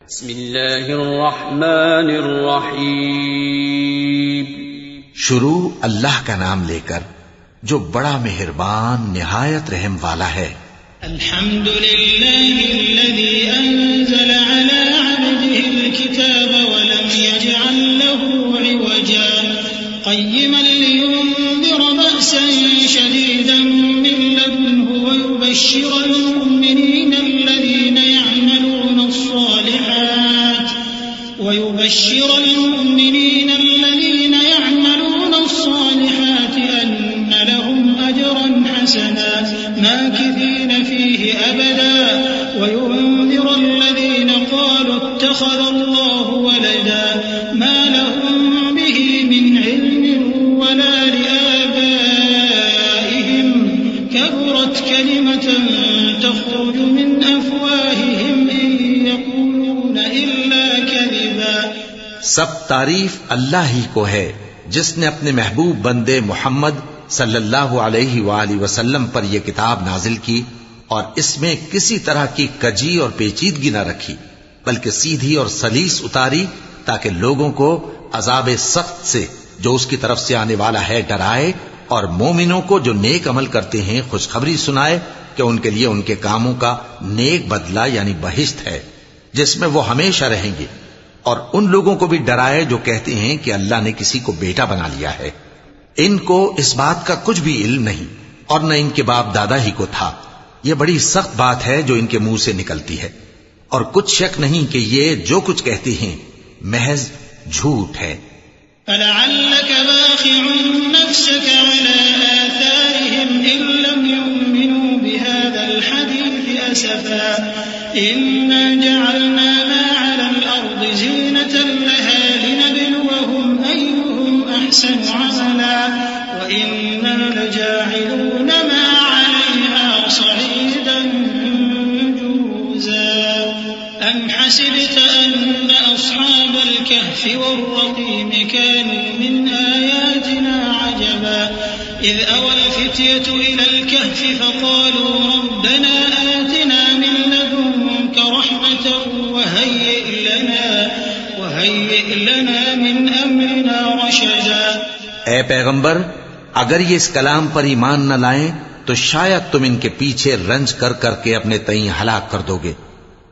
بسم اللہ الرحمن الرحیم. شروع اللہ کا نام لے کر جو بڑا مہربان نہایت رحم والا ہے. الحمد للہ الذي انزل على عبده الكتاب ولم يجعل له عوجا قيما لينذر بأسا شديدا من لدنه ويبشر المؤمنين الذين يعملون الصالحات أن لهم أجرا حسنا ماكثين فيه أبدا وينذر الذين قالوا اتخذ الله ولدا ما لهم به من علم ولا لآبائهم كبرت كلمة تخرج من أفواههم إن يقولون إلا كذبا. سب تعریف اللہ ہی کو ہے جس نے اپنے محبوب بندے محمد صلی اللہ علیہ وآلہ وسلم پر یہ کتاب نازل کی اور اس میں کسی طرح کی کجی اور پیچیدگی نہ رکھی بلکہ سیدھی اور سلیس اتاری تاکہ لوگوں کو عذاب سخت سے جو اس کی طرف سے آنے والا ہے ڈرائے اور مومنوں کو جو نیک عمل کرتے ہیں خوشخبری سنائے کہ ان کے لیے ان کے کاموں کا نیک بدلہ یعنی بہشت ہے جس میں وہ ہمیشہ رہیں گے، اور ان لوگوں کو بھی ڈرائے جو کہتے ہیں کہ اللہ نے کسی کو بیٹا بنا لیا ہے. ان کو اس بات کا کچھ بھی علم نہیں اور نہ ان کے باپ دادا ہی کو تھا. یہ بڑی سخت بات ہے جو ان کے منہ سے نکلتی ہے، اور کچھ شک نہیں کہ یہ جو کچھ کہتے ہیں محض جھوٹ ہے. فلعلك باخع نفسك على آثارهم إن لم يؤمنوا بهذا الحديث أسفا إنا جعلنا ما على الأرض زينة لها لنبلوهم أيهم أحسن عملا وإنا لجاعلون ما عليها صعيدا جرزا. أم حسبت أن أصحاب الكهف والرقيم كانوا من آياتنا عجبا إذ أوى الفتية إلى الكهف فقالوا ربنا آتنا من لدنك رحمة وهيئ لنا من أمرنا رشدا. اے پیغمبر، اگر یہ اس کلام پر ایمان نہ لائیں تو شاید تم ان کے پیچھے رنج کر کر کے اپنے تئیں ہلاک کر دو گے.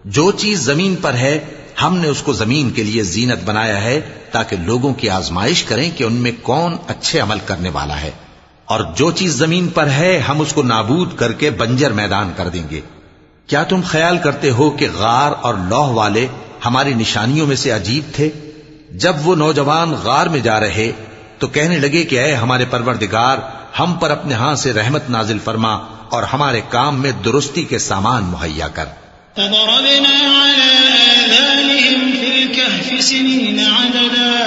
جو چیز زمین پر ہے ہم نے اس کو زمین کے لیے زینت بنایا ہے تاکہ لوگوں کی آزمائش کریں کہ ان میں کون اچھے عمل کرنے والا ہے، اور جو چیز زمین پر ہے ہم اس کو نابود کر کے بنجر میدان کر دیں گے. کیا تم خیال کرتے ہو کہ غار اور لوح والے ہماری نشانیوں میں سے عجیب تھے؟ جب وہ نوجوان غار میں جا رہے تو کہنے لگے کہ اے ہمارے پروردگار، ہم پر اپنے ہاں سے رحمت نازل فرما اور ہمارے کام میں درستی کے سامان مہیا کر. فضربنا على آذانهم في الكهف سنين عددا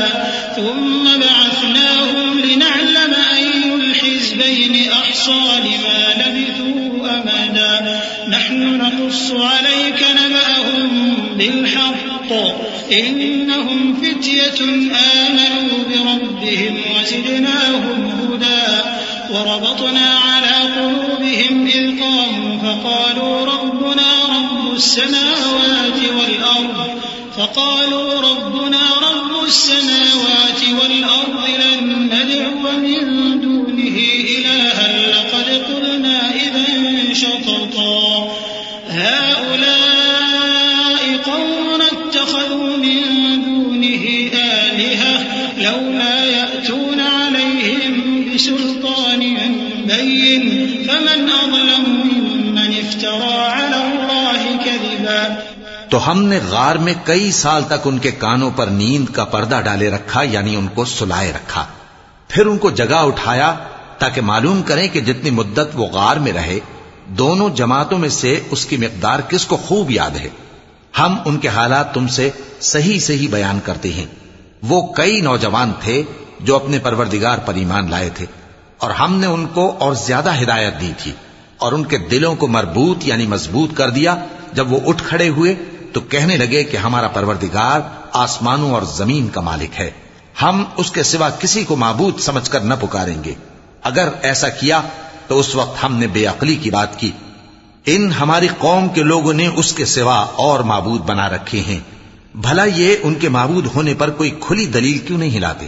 ثم بعثناهم لنعلم أي الحزبين أحصى لما لبثوا أمدا نحن نقص عليك نبأهم بالحق إنهم فتية آمنوا بربهم وزدناهم هدى وربطنا على قلوبهم إذ قاموا فقالوا ربنا رب السماوات والأرض لن ندعو من دونه إلها لقد قلنا إذا شططا هؤلاء قوم اتخذوا من دونه آلهة لولا يأتون عليهم بسلطان بين فمن أظلم ممن افترى على الله كذبا. تو ہم نے غار میں کئی سال تک ان کے کانوں پر نیند کا پردہ ڈالے رکھا یعنی ان کو سلائے رکھا، پھر ان کو جگا اٹھایا تاکہ معلوم کریں کہ جتنی مدت وہ غار میں رہے دونوں جماعتوں میں سے اس کی مقدار کس کو خوب یاد ہے. ہم ان کے حالات تم سے صحیح صحیح بیان کرتے ہیں. وہ کئی نوجوان تھے جو اپنے پروردگار پر ایمان لائے تھے اور ہم نے ان کو اور زیادہ ہدایت دی تھی اور ان کے دلوں کو مربوط یعنی مضبوط کر دیا. جب وہ اٹھ کھڑے ہوئے تو کہنے لگے کہ ہمارا پروردگار آسمانوں اور زمین کا مالک ہے، ہم اس کے سوا کسی کو معبود سمجھ کر نہ پکاریں گے. اگر ایسا کیا تو اس وقت ہم نے بے عقلی کی بات کی. ان ہماری قوم کے لوگوں نے اس کے سوا اور معبود بنا رکھے ہیں بھلا یہ ان کے معبود ہونے پر کوئی کھلی دلیل کیوں نہیں لاتے؟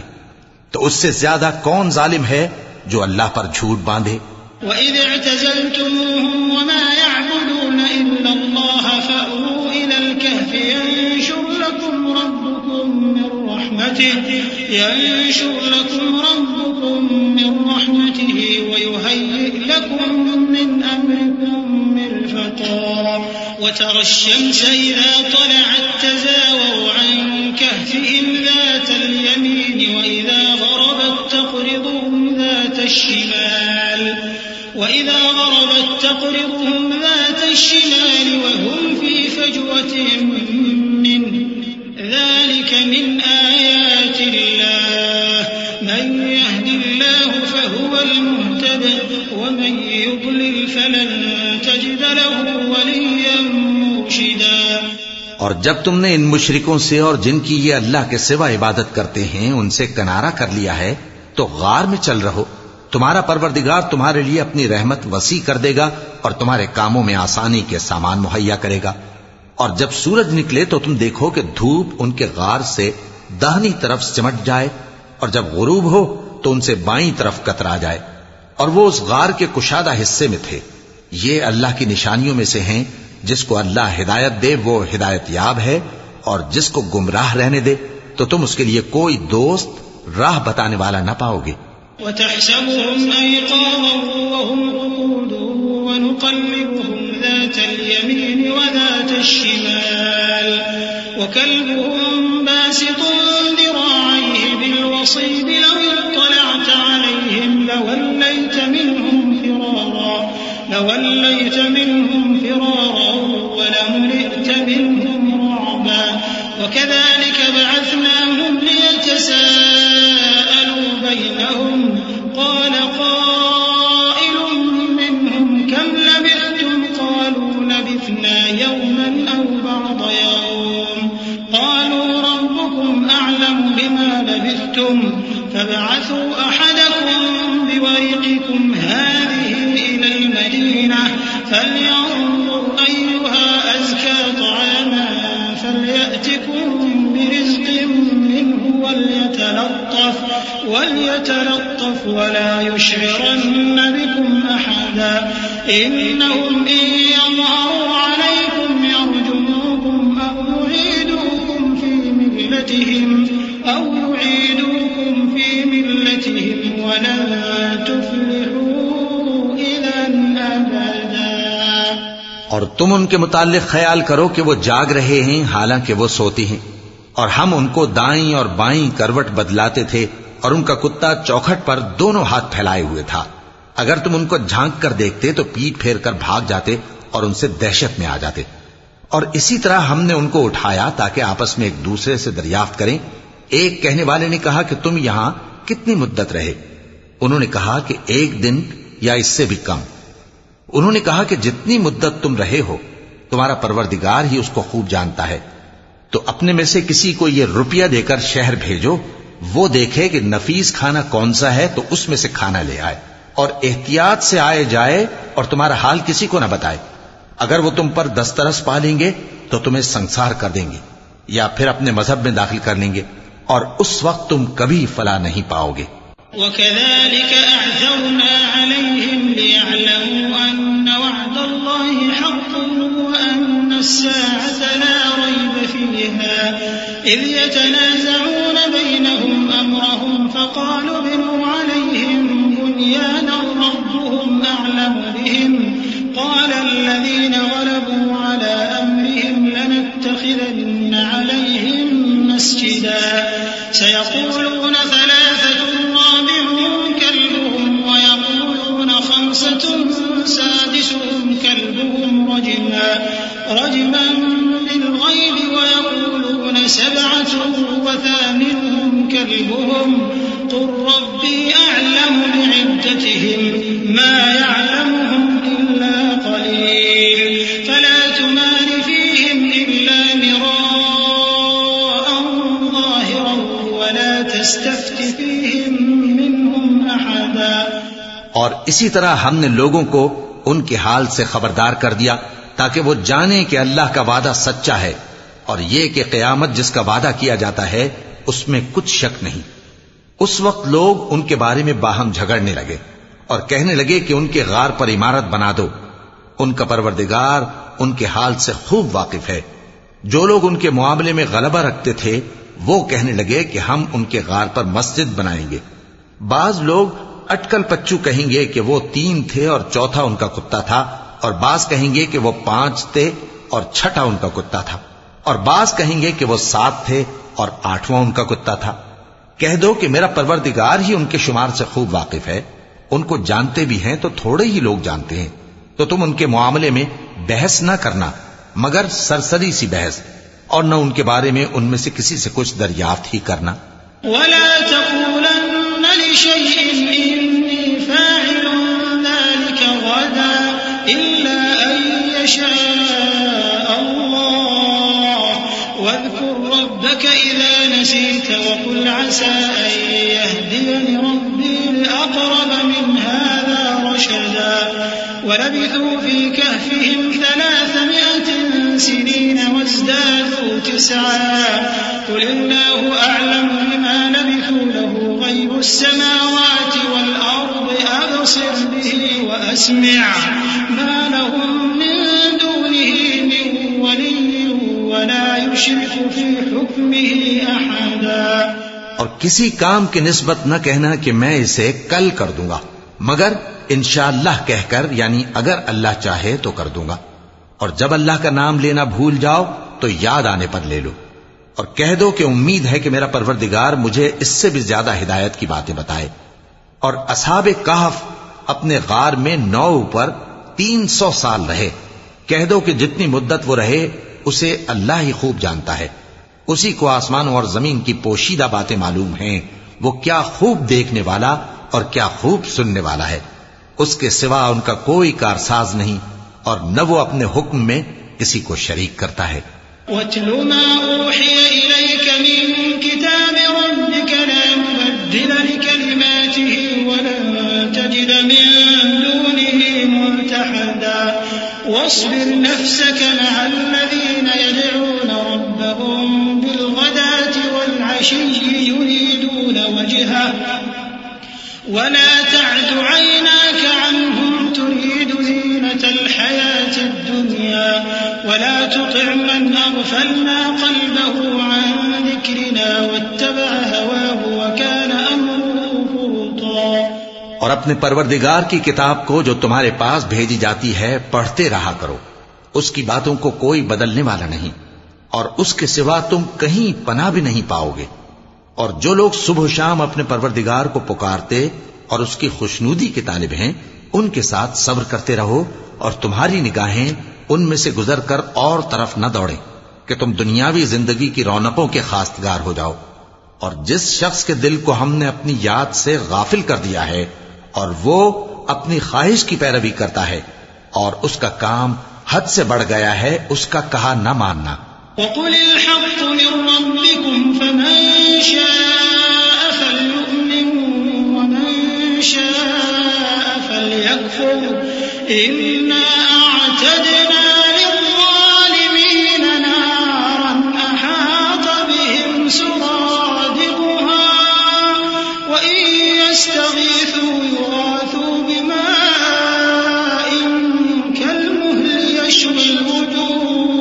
تو اس سے زیادہ کون ظالم ہے جو اللہ پر جھوٹ باندھے؟ وَإِذِ اعْتَزَلْتُمُوهُمْ وَمَا يَعْبُدُونَ إِلَّا اللَّهَ فَأْوُوا إِلَى الْكَهْفِ يَنشُرْ لَكُمْ رَبُّكُم مِّن رَّحْمَتِهِ وَيُهَيِّئْ لَكُم مِّنْ أَمْرِكُم مِّرْفَقًا وَتَرَى الشَّمْسَ إِذَا طَلَعَت تَّزَاوَرُ عَن كَهْفِهِمْ ذَاتَ الْيَمِينِ وَإِذَا غَرَبَت تَّقْرِضُهُمْ ذَاتَ الشِّمَالِ وَهُمْ فِي فَجْوَةٍ مِّنْهُ ذَلِكَ مِنْ آيَاتِ اللَّهِ مَن يَهْدِ اللَّهُ فَهُوَ الْمُهْتَدِ وَمَن يُضْلِلْ فَلَن تَجِدَ لَهُ وَلِيًّا مُّرْشِدًا۔ اور جب تم نے ان مشرکوں سے اور جن کی یہ اللہ کے سوا عبادت کرتے ہیں ان سے کنارہ کر لیا ہے تو غار میں چل رہو، تمہارا پروردگار تمہارے لیے اپنی رحمت وسیع کر دے گا اور تمہارے کاموں میں آسانی کے سامان مہیا کرے گا۔ اور جب سورج نکلے تو تم دیکھو کہ دھوپ ان کے غار سے داہنی طرف سمٹ جائے، اور جب غروب ہو تو ان سے بائیں طرف کترا جائے، اور وہ اس غار کے کشادہ حصے میں تھے۔ یہ اللہ کی نشانیوں میں سے ہیں، جس کو اللہ ہدایت دے وہ ہدایت یاب ہے، اور جس کو گمراہ رہنے دے تو تم اس کے لیے کوئی دوست راہ بتانے والا نہ پاؤ گے۔ وَتَحْسَبُهُمْ أَيْقَاظًا وَهُمْ رُقُودٌ وَنُقَلِّبُهُمْ ذَاتَ الْيَمِينِ وَذَاتَ الشِّمَالِ وَكَلْبُهُمْ بَاسِطٌ ذِرَاعَيْهِ بِالْوَصِيدِ لَوِ اطَّلَعْتَ عَلَيْهِمْ لَوَلَّيْتَ مِنْهُمْ فِرَارًا وَلَمُلِئْتَ مِنْهُمْ رُعْبًا وَكَذَلِكَ بَعَثْنَاهُمْ لِيَتَسَاءَلُوا بَيْنَهُمْ قَالَ قَائِلٌ مِّنْهُمْ كَمْ لَبِثْتُمْ قَالُوا لَبِثْنَا يَوْمًا أَوْ بَعْضَ يَوْمٍ قَالُوا رَبُّكُمْ أَعْلَمُ بِمَا لَبِثْتُمْ فَابْعَثُوا أَحَدَكُمْ بِوَرِقِكُمْ هَٰذِهِ إِلَى الْمَدِينَةِ فَلْيَنظُرْ أَيُّهَا أَزْكَىٰ طَعَامًا فَلْيَأْتِكُم بِرِزْقٍ مِّنْهُ وَلْيَتَلَطَّفْ وَلَا يُشْعِرَنَّ بِكُمْ أَحَدًا إِنَّهُمْ إِن يَظْهَرُوا عَلَيْكُمْ يَرْجُمُوكُمْ أَوْ يُعِيدُوكُمْ فِي مِلَّتِهِمْ وَلَن تُفْلِحُوا إِذًا أَبَدًا۔ اور تم ان کے متعلق خیال کرو کہ وہ جاگ رہے ہیں حالانکہ وہ سوتی ہیں، اور ہم ان کو دائیں اور بائیں کروٹ بدلاتے تھے، اور ان کا کتا چوکھٹ پر دونوں ہاتھ پھیلائے ہوئے تھا۔ اگر تم ان کو جھانک کر دیکھتے تو پیٹ پھیر کر بھاگ جاتے اور ان سے دہشت میں آ جاتے۔ اور اسی طرح ہم نے ان کو اٹھایا تاکہ آپس میں ایک دوسرے سے دریافت کریں۔ ایک کہنے والے نے کہا کہ تم یہاں کتنی مدت رہے؟ انہوں نے کہا کہ 1 دن یا اس سے بھی کم۔ انہوں نے کہا کہ جتنی مدت تم رہے ہو تمہارا پروردگار ہی اس کو خوب جانتا ہے، تو اپنے میں سے کسی کو یہ روپیہ دے کر شہر بھیجو، وہ دیکھے کہ نفیس کھانا کون سا ہے تو اس میں سے کھانا لے آئے، اور احتیاط سے آئے جائے اور تمہارا حال کسی کو نہ بتائے۔ اگر وہ تم پر دسترس پا لیں گے تو تمہیں سنسار کر دیں گے یا پھر اپنے مذہب میں داخل کر لیں گے، اور اس وقت تم کبھی فلاح نہیں پاؤ گے۔ وَكَذَلِكَ أَعْثَرْنَا عَلَيْهِمْ لِيَعْلَمُوا أَنَّ وَعْدَ اللَّهِ حَقٌّ وَأَنَّ السَّاعَةَ لَا رَيْبَ فِيهَا إِذْ يَتَنَازَعُونَ بَيْنَهُمْ أَمْرَهُمْ فَقَالُوا ابْنُوا عَلَيْهِمْ بُنْيَانًا رَّبُّهُمْ أَعْلَمُ بِهِمْ قَالَ الَّذِينَ غَلَبُوا عَلَىٰ أَمْرِهِمْ لَنَتَّخِذَنَّ عَلَيْهِمْ مَسْجِدًا سَيَقُولُونَ ثَلَاثَةٌ رَّابِعُهُمْ كَلْبُهُمْ وَيَقُولُونَ خَمْسَةٌ سَادِسُهُمْ كَلْبُهُمْ رَجْمًا بِالْغَيْبِ وَيَقُولُونَ 7 وَثَامِنُهُمْ كَلْبُهُمْ قُل رَّبِّي أَعْلَمُ بِعِدَّتِهِم مَّا يَعْلَمُهُمْ إِلَّا قَلِيلٌ فَلَا تُمَارِ فِيهِمْ إِلَّا مِرَاءً ظَاهِرًا وَلَا تَسْتَفْتِ فِيهِم مِّنْهُمْ أَحَدًا۔ اور اسی طرح ہم نے لوگوں کو ان کے حال سے خبردار کر دیا تاکہ وہ جانیں کہ اللہ کا وعدہ سچا ہے، اور یہ کہ قیامت جس کا وعدہ کیا جاتا ہے اس میں کچھ شک نہیں۔ اس وقت لوگ ان کے بارے میں باہم جھگڑنے لگے اور کہنے لگے کہ ان کے غار پر عمارت بنا دو۔ ان کا پروردگار ان کے حال سے خوب واقف ہے۔ جو لوگ ان کے معاملے میں غلبہ رکھتے تھے وہ کہنے لگے کہ ہم ان کے غار پر مسجد بنائیں گے۔ بعض لوگ اٹکل پچو کہیں گے کہ وہ 3 تھے اور چوتھا ان کا کتا تھا، اور بعض کہیں گے کہ وہ 5 تھے اور چھٹا ان کا کتا تھا، اور بعض کہیں گے کہ وہ 7 تھے اور 8واں ان کا کتا تھا۔ کہہ دو کہ میرا پروردگار ہی ان کے شمار سے خوب واقف ہے۔ ان کو جانتے بھی ہیں تو تھوڑے ہی لوگ جانتے ہیں، تو تم ان کے معاملے میں بحث نہ کرنا مگر سرسری سی بحث، اور نہ ان کے بارے میں ان میں سے کسی سے کچھ دریافت ہی کرنا۔ ولا تقولن لشيء إني فاعل ذلك غدا إلا أن يشاء الله واذكر ربك إذا نسيت وقل عسى أن يهديني ربي لأقرب من هذا رشدا ولبثوا في كهفهم 300 سنين وازدادوا 9 قل الله أعلم بما لبثوا له غيب السماوات والأرض أبصر به وأسمع ما لهم من دونه من ولي ولا يشرك في حكمه أحدا۔ اور کسی کام کی نسبت نہ کہنا کہ میں اسے کل کر دوں گا، مگر انشاءاللہ کہہ کر، یعنی اگر اللہ چاہے تو کر دوں گا، اور جب اللہ کا نام لینا بھول جاؤ تو یاد آنے پر لے لو، اور کہہ دو کہ امید ہے کہ میرا پروردگار مجھے اس سے بھی زیادہ ہدایت کی باتیں بتائے۔ اور اصحاب کہف اپنے غار میں 9 پر 300 سال رہے۔ کہہ دو کہ جتنی مدت وہ رہے اسے اللہ ہی خوب جانتا ہے، اسی کو آسمانوں اور زمین کی پوشیدہ باتیں معلوم ہیں، وہ کیا خوب دیکھنے والا اور کیا خوب سننے والا ہے۔ اس کے سوا ان کا کوئی کارساز نہیں، اور نہ وہ اپنے حکم میں کسی کو شریک کرتا ہے۔ وَاتْلُ مَا أُوحِيَ إِلَيْكَ مِن كِتَابِ رَبِّكَ لَا مُبَدِّلَ لِكَلِمَاتِهِ وَلَن تَجِدَ مِن دُونِهِ مُلْتَحَدًا وَاصْبِرْ نَفْسَكَ مَعَ الَّذِينَ يَدْعُونَ رَبَّهُم بِالْغَدَاةِ وَالْعَشِيِّ يُرِيدُونَ وَجْهَهُ وَلَا تَعْدُ عَيْنَاكَ عَنْهُمْ تُرِيدُ زِينَةَ الْحَيَاةِ الدُّنْيَا وَلَا تُطِعْ مَنْ أَغْفَلْنَا قَلْبَهُ عَنْ ذِكْرِنَا وَاتَّبَعَ هَوَاهُ وَكَانَ أَمْرُهُ فُرُطًا۔ اور اپنے پروردگار کی کتاب کو جو تمہارے پاس بھیجی جاتی ہے پڑھتے رہا کرو، اس کی باتوں کو کوئی بدلنے والا نہیں، اور اس کے سوا تم کہیں پناہ بھی نہیں پاؤ گے۔ اور جو لوگ صبح و شام اپنے پروردگار کو پکارتے اور اس کی خوشنودی کے طالب ہیں، ان کے ساتھ صبر کرتے رہو، اور تمہاری نگاہیں ان میں سے گزر کر اور طرف نہ دوڑیں کہ تم دنیاوی زندگی کی رونقوں کے خواستگار ہو جاؤ۔ اور جس شخص کے دل کو ہم نے اپنی یاد سے غافل کر دیا ہے اور وہ اپنی خواہش کی پیروی کرتا ہے اور اس کا کام حد سے بڑھ گیا ہے، اس کا کہا نہ ماننا۔ وَقُلِ الْحَقُّ مِن رَّبِّكُمْ فَمَن شَاءَ فَلْيُؤْمِن وَمَن شَاءَ فَلْيَكْفُرْ إِنَّا أَعْتَدْنَا لِلظَّالِمِينَ نَارًا أَحَاطَ بِهِمْ سُرَادِقُهَا وَإِن يَسْتَغِيثُوا يُغَاثُوا بِمَاءٍ كَالْمُهْلِ يَشْوِي الْوُجُوهَ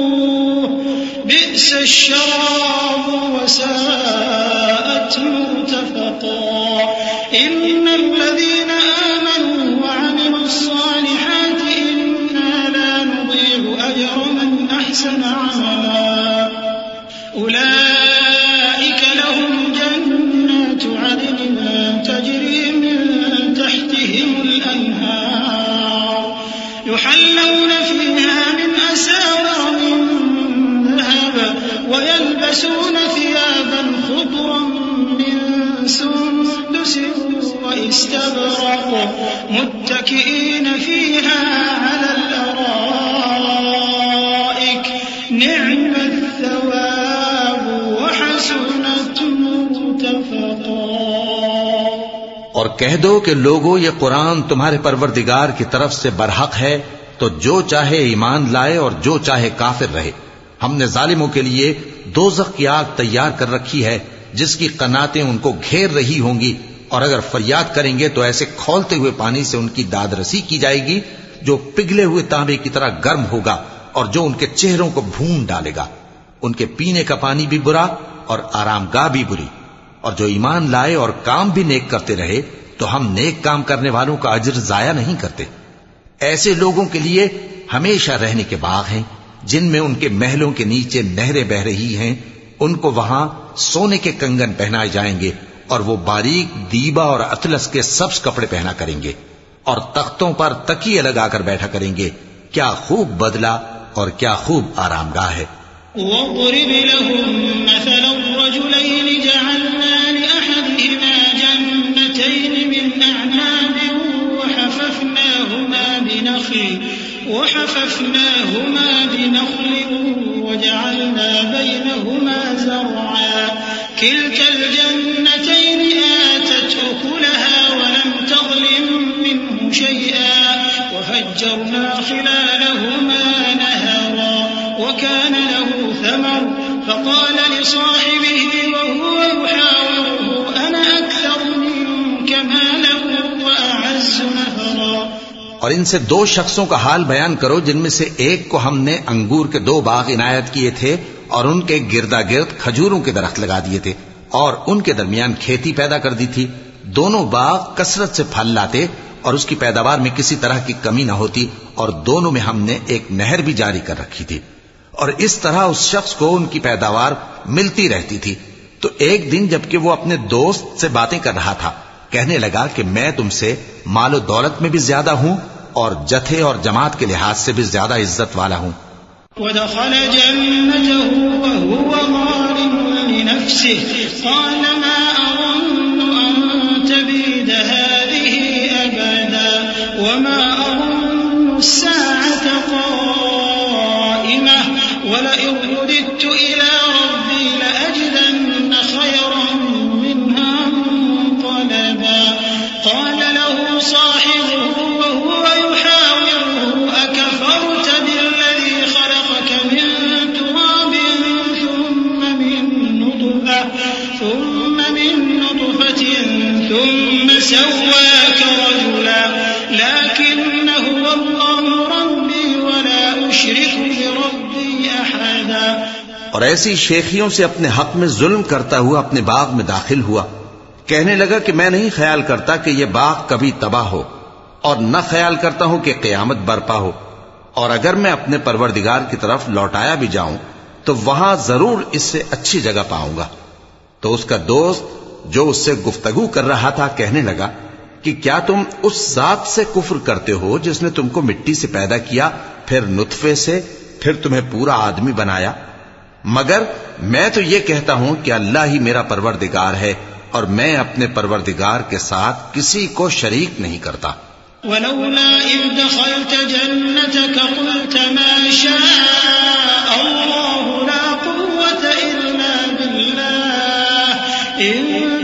بئس الشراب وساءت مرتفقا إن الذين آمنوا وعملوا الصالحات إنا لا نضيع أجر من أحسن عملا أولئك لهم جنات عدن تجري من تحتهم الأنهار يحلون فيها من أساور من ويلبسون ثيابا خضرا من سندس واستبرق متكئين فيها على الأرائك نعم الثواب وحسنت مرتفقا۔ اور کہہ دو کہ لوگو یہ قرآن تمہارے پروردگار کی طرف سے برحق ہے، تو جو چاہے ایمان لائے اور جو چاہے کافر رہے، ہم نے ظالموں کے لیے دوزخ کی آگ تیار کر رکھی ہے جس کی قناتیں ان کو گھیر رہی ہوں گی، اور اگر فریاد کریں گے تو ایسے کھولتے ہوئے پانی سے ان کی داد رسی کی جائے گی جو پگھلے ہوئے تانبے کی طرح گرم ہوگا اور جو ان کے چہروں کو بھون ڈالے گا۔ ان کے پینے کا پانی بھی برا اور آرام گاہ بھی بری، اور جو ایمان لائے اور کام بھی نیک کرتے رہے تو ہم نیک کام کرنے والوں کا اجر ضائع نہیں کرتے۔ ایسے لوگوں کے لیے ہمیشہ رہنے کے باغ ہیں جن میں ان کے محلوں کے نیچے نہریں بہ رہی ہیں، ان کو وہاں سونے کے کنگن پہنائے جائیں گے اور وہ باریک دیبا اور اطلس کے سبز کپڑے پہنا کریں گے، اور تختوں پر تکیے لگا کر بیٹھا کریں گے۔ کیا خوب بدلہ اور کیا خوب آرام گاہ ہے۔ وَاضْرِبْ لَهُم مَّثَلًا رَّجُلَيْنِ جَعَلْنَا لِأَحَدِهِمَا جَنَّتَيْنِ مِنْ أَعْنَابٍ وَحَفَفْنَاهُمَا بِنَخْلٍ وَجَعَلْنَا بَيْنَهُمَا زَرْعًا كِلْتَا الْجَنَّتَيْنِ آتَتْ أُكُلَهَا وَلَمْ تَظْلِم مِّنْهُ شَيْئًا وَفَجَّرْنَا خِلَالَهُمَا نَهَرًا وَكَانَ لَهُ ثَمَرٌ فَقَالَ لِصَاحِبِهِ وَهُوَ يُحَاوِرُهُ أَنَا أَكْثَرُ مِنكَ مَالًا وَأَعَزُّ نَفَرًا۔ اور ان سے دو شخصوں کا حال بیان کرو جن میں سے ایک کو ہم نے انگور کے 2 باغ عنایت کیے تھے اور ان کے گردا گرد کھجوروں کے درخت لگا دیے تھے اور ان کے درمیان کھیتی پیدا کر دی تھی۔ دونوں باغ کثرت سے پھل لاتے اور اس کی پیداوار میں کسی طرح کی کمی نہ ہوتی، اور دونوں میں ہم نے ایک نہر بھی جاری کر رکھی تھی، اور اس طرح اس شخص کو ان کی پیداوار ملتی رہتی تھی۔ تو ایک دن جبکہ وہ اپنے دوست سے باتیں کر رہا تھا، کہنے لگا کہ میں تم سے مال و دولت میں بھی زیادہ ہوں اور جتھے اور جماعت کے لحاظ سے بھی زیادہ عزت والا ہوں۔ وَدَخَلَ جَنَّتَهُ وَهُوَ ظَالِمٌ لِنَفْسِهِ قَالَ مَا أَظُنُّ أَن تَبِيدَ هَٰذِهِ أَبَدًا وَمَا أَظُنُّ السَّاعَةَ قَائِمَةً وَلَئِن رُّدِدتُّ إِلَىٰ رَبِّي لَأَجِدَنَّ خَيْرًا مِّنْهَا مُنقَلَبًا قَالَ لَهُ صَاحِبُهُ وَهُوَ يُحَاوِرُهُ أَكَفَرْتَ بِالَّذِي خَلَقَكَ مِن تُرَابٍ ثُمَّ مِن نُّطْفَةٍ ثُمَّ سَوَّاكَ رَجُلًا لَّٰكِنَّ هُوَ اللَّهُ رَبِّي وَلَا أُشْرِكُ بِرَبِّي أَحَدًا۔ اور ایسی شیخیوں سے اپنے حق میں ظلم کرتا ہوا اپنے باغ میں داخل ہوا، کہنے لگا کہ میں نہیں خیال کرتا کہ یہ باغ کبھی تباہ ہو، اور نہ خیال کرتا ہوں کہ قیامت برپا ہو، اور اگر میں اپنے پروردگار کی طرف لوٹایا بھی جاؤں تو وہاں ضرور اس سے اچھی جگہ پاؤں گا۔ تو اس کا دوست جو اس سے گفتگو کر رہا تھا کہنے لگا کہ کیا تم اس ذات سے کفر کرتے ہو جس نے تم کو مٹی سے پیدا کیا، پھر نطفے سے، پھر تمہیں پورا آدمی بنایا؟ مگر میں تو یہ کہتا ہوں کہ اللہ ہی میرا پروردگار ہے، اور میں اپنے پروردگار کے ساتھ کسی کو شریک نہیں کرتا۔ وَلَوْلَا إِذْ دَخَلْتَ جَنَّتَكَ قُلْتَ مَا شَاءَ اللَّهُ لَا قُوَّةَ إِلَّا بِاللَّهِ إِن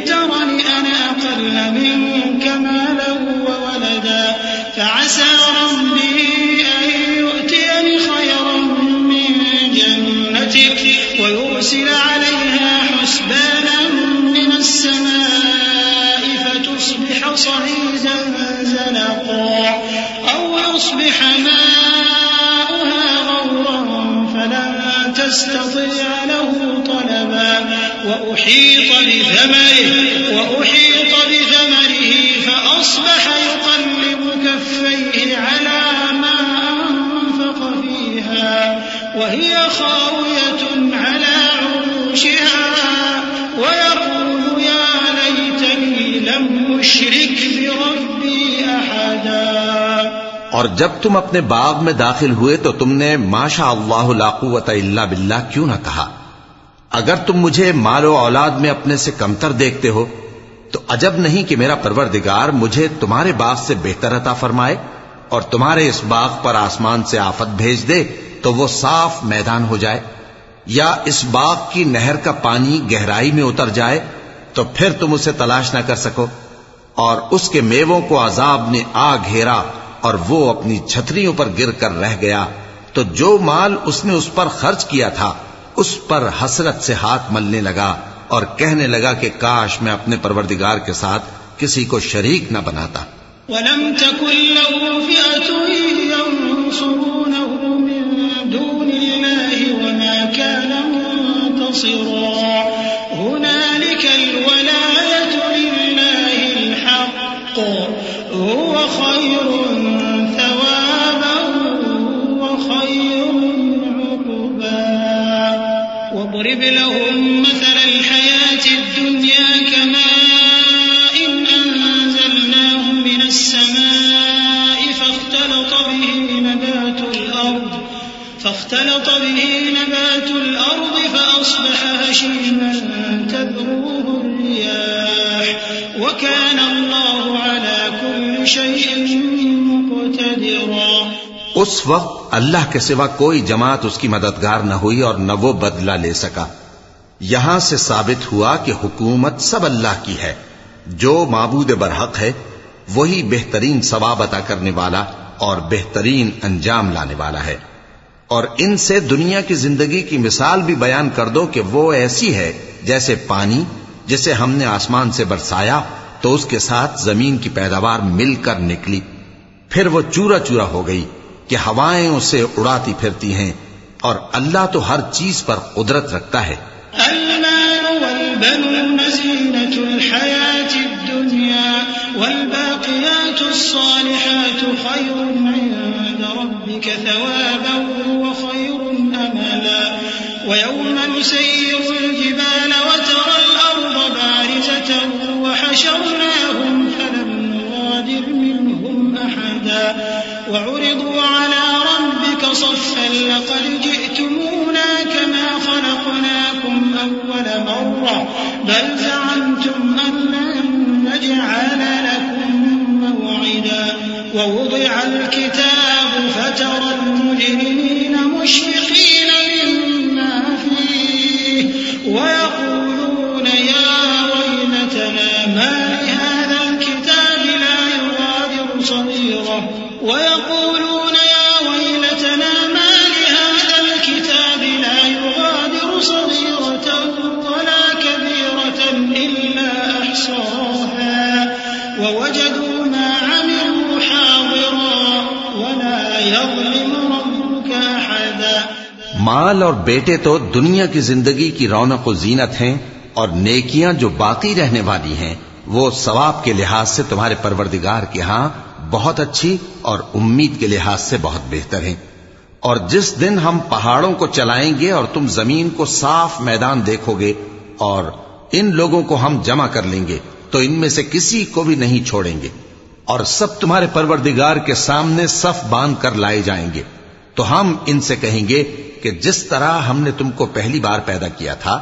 تَرَنِ أَنَا أَقَلَّ مِنكَ مَالًا وَوَلَدًا فَعَسَىٰ رَبِّي أَن يُؤْتِيَنِ خَيْرًا مِّن جَنَّتِكَ وَيُرْسِلَ عَلَيْهَا حُسْبَانًا مِّنَ السَّمَاءِ فَتُصْبِحَ صَعِيدًا زَلَقًا أَوْ يُصْبِحَ مَاؤُهَا غَوْرًا فَلَن تَسْتَطِيعَ لَهُ طَلَبًا وَأُحِيطَ بِثَمَرِهِ فَأَصْبَحَ يُقَلِّبُ كَفَّيْهِ عَلَىٰ مَا أَنفَقَ فِيهَا وَهِيَ خَاوِيَةٌ عَلَىٰ عُرُوشِهَا وَيَقُولُ يَا لَيْتَنِي لَمْ أُشْرِكْ بِرَبِّي أَحَدًا۔ اور جب تم اپنے باغ میں داخل ہوئے تو تم نے ما شاء اللہ لا قوت الا باللہ کیوں نہ کہا؟ اگر تم مجھے مال و اولاد میں اپنے سے کمتر دیکھتے ہو تو عجب نہیں کہ میرا پروردگار مجھے تمہارے باغ سے بہتر عطا فرمائے اور تمہارے اس باغ پر آسمان سے آفت بھیج دے تو وہ صاف میدان ہو جائے، یا اس باغ کی نہر کا پانی گہرائی میں اتر جائے تو پھر تم اسے تلاش نہ کر سکو، اور اس کے میووں کو عذاب نے آ گھیرا اور وہ اپنی چھتریوں پر گر کر رہ گیا، تو جو مال اس نے اس پر خرچ کیا تھا اس پر حسرت سے ہاتھ ملنے لگا اور کہنے لگا کہ کاش میں اپنے پروردگار کے ساتھ کسی کو شریک نہ بناتا. وَلَمْ تَكُنْ لَهُ فِئَةٌ يَنْصُرُونَهُ مِنْ دُونِ اللَّهِ وَمَا كَانَ مُنْتَصِرًا هُنَالِكَ الْوَلَايَةُ لِلَّهِ الْحَقِّ هُوَ خَيْرٌ ثَوَابًا وَخَيْرٌ عُقْبًا. وَاضْرِبْ لَهُم مَّثَلَ الْحَيَاةِ الدُّنْيَا كَمَاءٍ أَنزَلْنَاهُ مِنَ السَّمَاءِ فاختلط به نبات الأرض فأصبح هشيما تذروه الرياح وكان الله على كل شيء مقتدرا. اس وقت اللہ کے سوا کوئی جماعت اس کی مددگار نہ ہوئی اور نہ وہ بدلہ لے سکا. یہاں سے ثابت ہوا کہ حکومت سب اللہ کی ہے. جو معبود برحق ہے وہی بہترین ثواب عطا کرنے والا اور بہترین انجام لانے والا ہے. اور ان سے دنیا کی زندگی کی مثال بھی بیان کر دو کہ وہ ایسی ہے جیسے پانی جسے ہم نے آسمان سے برسایا تو اس کے ساتھ زمین کی پیداوار مل کر نکلی، پھر وہ چورا چورا ہو گئی کہ ہوائیں اسے اڑاتی پھرتی ہیں. اور اللہ تو ہر چیز پر قدرت رکھتا ہے. المال والبنون زينة الحياة الدنيا والباقيات الصالحات خير عند ربك ثوابا وخير أملا. ويوم نسير الجبال وترى الأرض بارزة وحشرناهم فلم نغادر منهم أحدا وعرضوا على ربك صفا لقد جئتمونا كما خلقناكم أول مرة بل زعمتم أن لن نجعل لكم موعدا. ووضع الكتاب فترى المجرمين مشفقين مما فيه ويقولون يا ويلتنا ما لهذا الكتاب لا يغادر صغيرة ويقولون يا ويلتنا ما لهذا الكتاب لا يغادر صغيرة ولا كبيرة إلا أحصاها ووجدوا ما عملوا حاضرا ولا يظلم ربك أحدا. مال اور بیٹے تو دنیا کی زندگی کی رونق و زینت ہیں اور نیکیاں جو باقی رہنے والی ہیں وہ ثواب کے لحاظ سے تمہارے پروردگار کے ہاں بہت اچھی اور امید کے لحاظ سے بہت بہتر ہیں. اور جس دن ہم پہاڑوں کو چلائیں گے اور تم زمین کو صاف میدان دیکھو گے اور ان لوگوں کو ہم جمع کر لیں گے تو ان میں سے کسی کو بھی نہیں چھوڑیں گے اور سب تمہارے پروردگار کے سامنے صف باندھ کر لائے جائیں گے. تو ہم ان سے کہیں گے کہ جس طرح ہم نے تم کو پہلی بار پیدا کیا تھا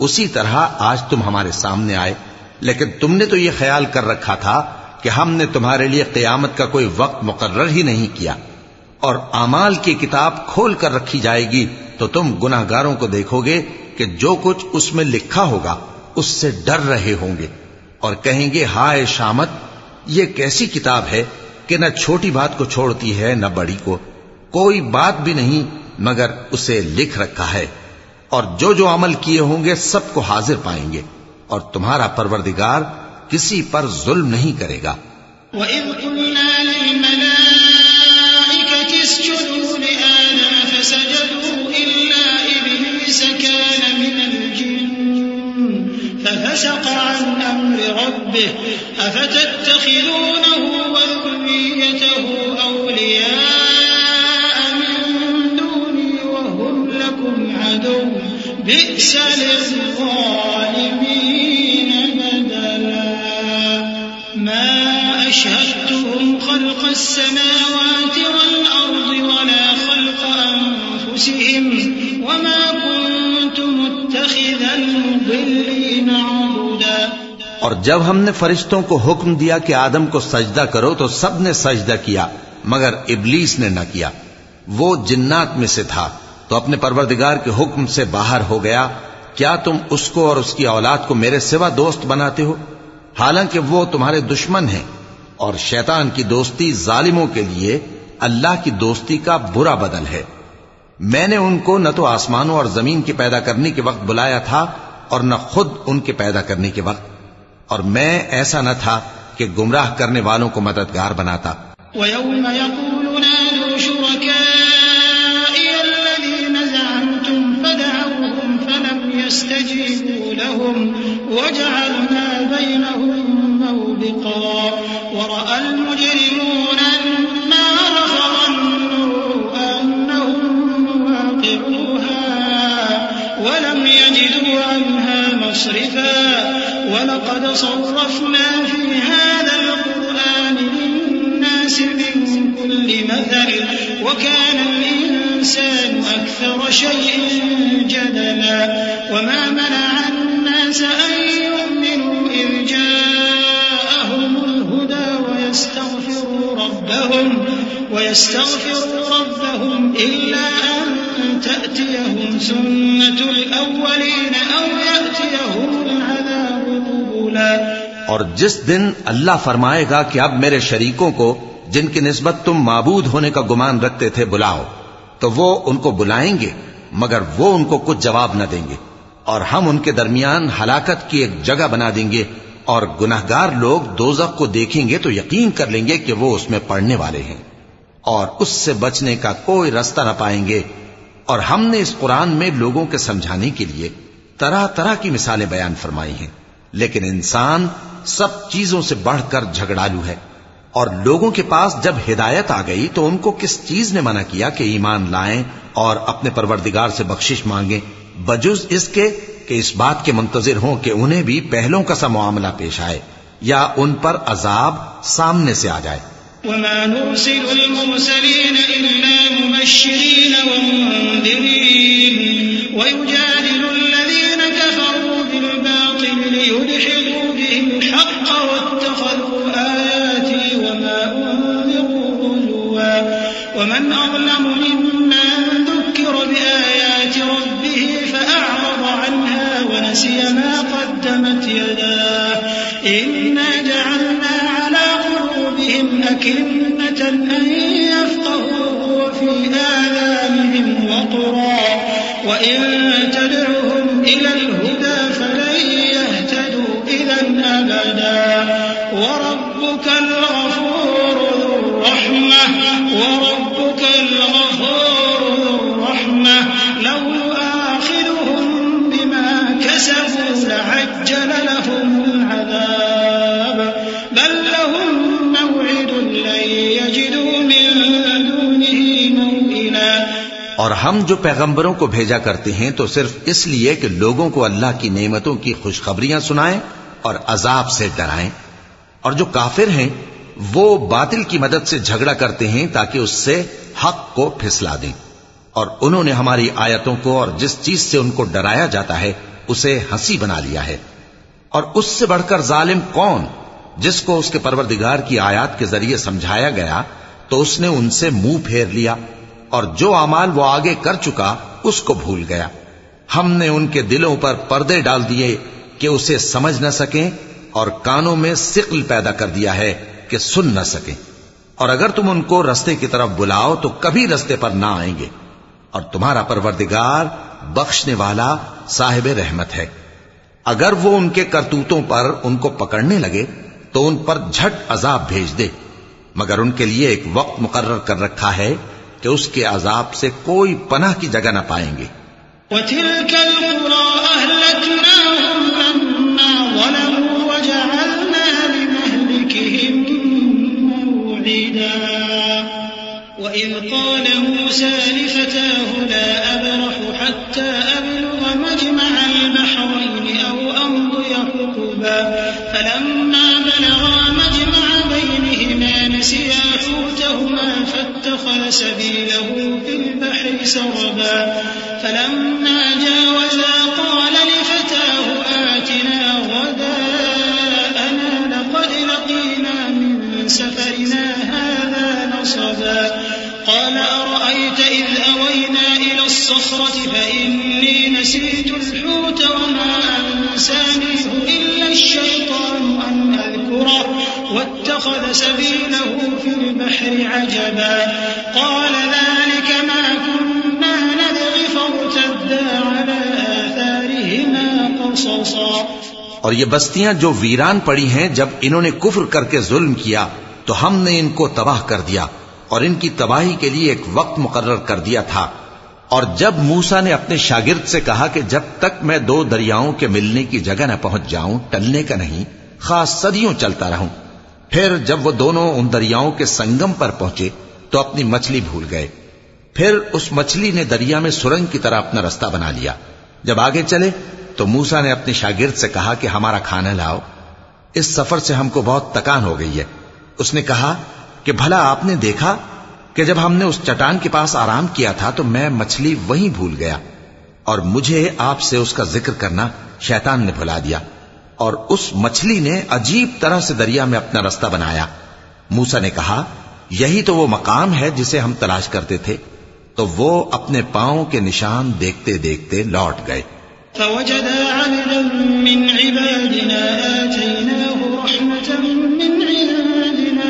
اسی طرح آج تم ہمارے سامنے آئے، لیکن تم نے تو یہ خیال کر رکھا تھا کہ ہم نے تمہارے لیے قیامت کا کوئی وقت مقرر ہی نہیں کیا. اور اعمال کی کتاب کھول کر رکھی جائے گی تو تم گناہگاروں کو دیکھو گے کہ جو کچھ اس میں لکھا ہوگا اس سے ڈر رہے ہوں گے اور کہیں گے ہائے شامت، یہ کیسی کتاب ہے کہ نہ چھوٹی بات کو چھوڑتی ہے نہ بڑی کو، کوئی بات بھی نہیں مگر اسے لکھ رکھا ہے. اور جو عمل کیے ہوں گے سب کو حاضر پائیں گے اور تمہارا پروردگار کسی پر ظلم نہیں کرے گا. وَإِذْ قُلْنَا لِلْمَلَائِكَةِ اسْجُدُوا لِآدَمَ فَسَجَدُوا إِلَّا إِبْلِيسَ كَانَ مِنَ الْجِنِّ فَفَسَقَ عَنْ أَمْرِ رَبِّهِ أَفَتَتَّخِذُونَهُ وَذُرِّيَّتَهُ أَوْلِيَاءَ مِن دُونِي وَهُمْ لَكُمْ عَدُوٌّ بِئْسَ لِلظَّالِمِينَ بَدَلًا. مَا أَشْهَدتُّهُمْ خَلْقَ السَّمَاوَاتِ وَالْأَرْضِ وَلَا خَلْقَ أَنفُسِهِمْ وَمَا كُنتُ مُتَّخِذَ الْمُضِلِّينَ عَضُدًا. اور جب ہم نے فرشتوں کو حکم دیا کہ آدم کو سجدہ کرو تو سب نے سجدہ کیا مگر ابلیس نے نہ کیا. وہ جنات میں سے تھا تو اپنے پروردگار کے حکم سے باہر ہو گیا. کیا تم اس کو اور اس کی اولاد کو میرے سوا دوست بناتے ہو حالانکہ وہ تمہارے دشمن ہیں. اور شیطان کی دوستی ظالموں کے لیے اللہ کی دوستی کا برا بدل ہے. میں نے ان کو نہ تو آسمانوں اور زمین کے پیدا کرنے کے وقت بلایا تھا اور نہ خود ان کے پیدا کرنے کے وقت، اور میں ایسا نہ تھا کہ گمراہ کرنے والوں کو مددگار بناتا۔ وَيَوْمَ يَقُولُ نَادُوا شُرَكَائِيَ الَّذِينَ زَعَمْتُمْ فَدَعَوْهُمْ فَلَمْ يَسْتَجِيبُوا لَهُمْ وَجَعَلْنَا بَيْنَهُمْ مَوْبِقًا وَرَأَى الْمُجْرِمُونَ النَّارَ فَظَنُّوا أَنَّهُمْ مُوَاقِعُوهَا وَلَمْ يَجِدُوا عَنْهَا مَصْرِفًا وَلَقَدْ صَرَّفْنَا فِي هَذَا الْقُرْآنِ لِلنَّاسِ مِنْ كُلِّ مَثَلٍ وَكَانَ الْإِنسَانُ أَكْثَرَ شَيْءٍ جَدَلًا وَمَا مَنَعَ النَّاسَ أَن يُؤْمِنُوا إِذْ جَاءَهُمُ الْهُدَى وَيَسْتَغْفِرُوا رَبَّهُمْ إِلَّا أَن تَأْتِيَهُمْ سُنَّةُ الْأَوَّلِينَ أَوْ يَأْتِيَهُمُ الْعَذَابُ قُبُلًا۔ اور جس دن اللہ فرمائے گا کہ اب میرے شریکوں کو جن کی نسبت تم معبود ہونے کا گمان رکھتے تھے بلاؤ، تو وہ ان کو بلائیں گے مگر وہ ان کو کچھ جواب نہ دیں گے، اور ہم ان کے درمیان ہلاکت کی ایک جگہ بنا دیں گے، اور گناہگار لوگ دوزخ کو دیکھیں گے تو یقین کر لیں گے کہ وہ اس میں پڑنے والے ہیں، اور اس سے بچنے کا کوئی راستہ نہ پائیں گے۔ اور ہم نے اس قرآن میں لوگوں کے سمجھانے کے لیے طرح طرح کی مثالیں بیان فرمائی ہیں، لیکن انسان سب چیزوں سے بڑھ کر جھگڑالو ہے، اور لوگوں کے پاس جب ہدایت آ گئی تو ان کو کس چیز نے منع کیا کہ ایمان لائیں اور اپنے پروردگار سے بخشش مانگیں، بجز اس کے کہ اس بات کے منتظر ہوں کہ انہیں بھی پہلوں کا سا معاملہ پیش آئے یا ان پر عذاب سامنے سے آ جائے۔ وَمَا نُرْسِلُ الْمُرْسَلِينَ إِلَّا مُبَشِّرِينَ وَمُنذِرِينَ وَيُجَادِلُ الَّذِينَ كَفَرُوا بِالْبَاطِلِ لِيُدْحِضُوا بِهِ الْحَقَّ وَاتَّخَذُوا آيَاتِي وَمَا أُنذِرُوا هُزُوًا وَمَنْ أَظْلَمُ مِمَّن ذُكِّرَ بِآيَاتِ رَبِّهِ فَأَعْرَضَ عَنْهَا وَنَسِيَ مَا قَدَّمَتْ يَدَاهُ إِنَّا جَعَلْنَا عَلَى قُلُوبِهِمْ أَكِنَّةً أَن يَفْقَهُوهُ وَفِي آذَانِهِمْ وَقْرًا وَإِن تَدْعُهُمْ إِلَى الْهُدَى فَلَن يَهْتَدُوا إِذًا أَبَدًا وَرَبُّكَ الْغَفُورُ ذُو الرَّحْمَةِ لَوْ يُؤَاخِذُهُم بِمَا كَسَبُوا لَعَجَّلَ لَهُمُ الْعَذَابَ بَل لَّهُم مَّوْعِدٌ لَّن يَجِدُوا مِن دُونِهِ مَوْئِلًا۔ اور ہم جو پیغمبروں کو بھیجا کرتے ہیں تو صرف اس لیے کہ لوگوں کو اللہ کی نعمتوں کی خوشخبریاں سنائیں اور عذاب سے ڈرائیں، اور جو کافر ہیں وہ باطل کی مدد سے جھگڑا کرتے ہیں تاکہ اس سے حق کو پھسلا دیں، اور انہوں نے ہماری آیتوں کو اور جس چیز سے ان کو ڈرایا جاتا ہے اسے ہنسی بنا لیا ہے۔ اور اس سے بڑھ کر ظالم کون، جس کو اس کے پروردگار کی آیات کے ذریعے سمجھایا گیا تو اس نے ان سے منہ پھیر لیا، اور جو اعمال وہ آگے کر چکا اس کو بھول گیا۔ ہم نے ان کے دلوں پر پردے ڈال دیے کہ اسے سمجھ نہ سکیں، اور کانوں میں ثقل پیدا کر دیا ہے کہ سن نہ سکیں، اور اگر تم ان کو رستے کی طرف بلاؤ تو کبھی رستے پر نہ آئیں گے، اور تمہارا پروردگار بخشنے والا صاحب رحمت ہے۔ اگر وہ ان کے کرتوتوں پر ان کو پکڑنے لگے تو ان پر جھٹ عذاب بھیج دے، مگر ان کے لیے ایک وقت مقرر کر رکھا ہے کہ اس کے عذاب سے کوئی پناہ کی جگہ نہ پائیں گے۔ وَتِلْكَ الْقُرَىٰ أَهْلَكْنَاهُمْ لَمَّا ظَلَمُوا وَجَعَلْنَا لِمَهْلِكِهِم مَّوْعِدًا وَإِذْ قَالَ مُوسَىٰ لِفَتَاهُ لَا أَبْرَحُ حَتَّىٰ أَبْلُغَ مَجْمَعَ الْبَحْرَيْنِ أَوْ أَمْضِيَ حُقُبًا فَلَمَّا بَلَغَا مَجْمَعَ بَيْنِهِمَا نَسِيَا حُوتَهُمَا فَاتَّخَذَ سَبِيلَهُ فِي الْبَحْرِ سَرَبًا فَلَمَّا جَاوَزَا قَالَ لِفَتَاهُ آتِنَا غَدَاءَنَا لَقَدْ لَقِينَا مِن سَفَرِنَا هَٰذَا نَصَبًا قَالَ أَرَأَيْتَ إِذْ أَوَيْنَا إِلَى الصَّخْرَةِ فَإِنِّي نَسِيتُ الْحُوتَ وَمَا أَنسَانِيهُ إِلَّا الشَّيْطَانُ أَنْ أَذْكُرَهُ وَاتَّخَذَ سَبِيلَهُ فِي الْبَحْرِ عَجَبًا قَالَ ذَلِكَ مَا كُنَّا خالصا. اور یہ بستیاں جو ویران پڑی ہیں، جب انہوں نے کفر کر کے ظلم کیا تو ہم نے ان کو تباہ کر دیا اور ان کی تباہی کے لیے ایک وقت مقرر کر دیا تھا. اور جب موسیٰ نے اپنے شاگرد سے کہا کہ جب تک میں دو دریاؤں کے ملنے کی جگہ نہ پہنچ جاؤں ٹلنے کا نہیں، خاص صدیوں چلتا رہوں. پھر جب وہ دونوں ان دریاؤں کے سنگم پر پہنچے تو اپنی مچھلی بھول گئے. پھر اس مچھلی نے دریا میں سرنگ کی طرح اپنا رستہ بنا لیا. جب آگے چلے تو موسیٰ نے اپنے شاگرد سے کہا کہ ہمارا کھانا لاؤ، اس سفر سے ہم کو بہت تکان ہو گئی ہے. اس نے کہا کہ بھلا آپ نے دیکھا کہ جب ہم نے اس چٹان کے پاس آرام کیا تھا تو میں مچھلی وہیں بھول گیا، اور مجھے آپ سے اس کا ذکر کرنا شیطان نے بھلا دیا، اور اس مچھلی نے عجیب طرح سے دریا میں اپنا رستہ بنایا. موسیٰ نے کہا یہی تو وہ مقام ہے جسے ہم تلاش کرتے تھے. تو وہ اپنے پاؤں کے نشان دیکھتے دیکھتے لوٹ گئے. فوجدا عبدا من عبادنا آتيناه رحمة من عندنا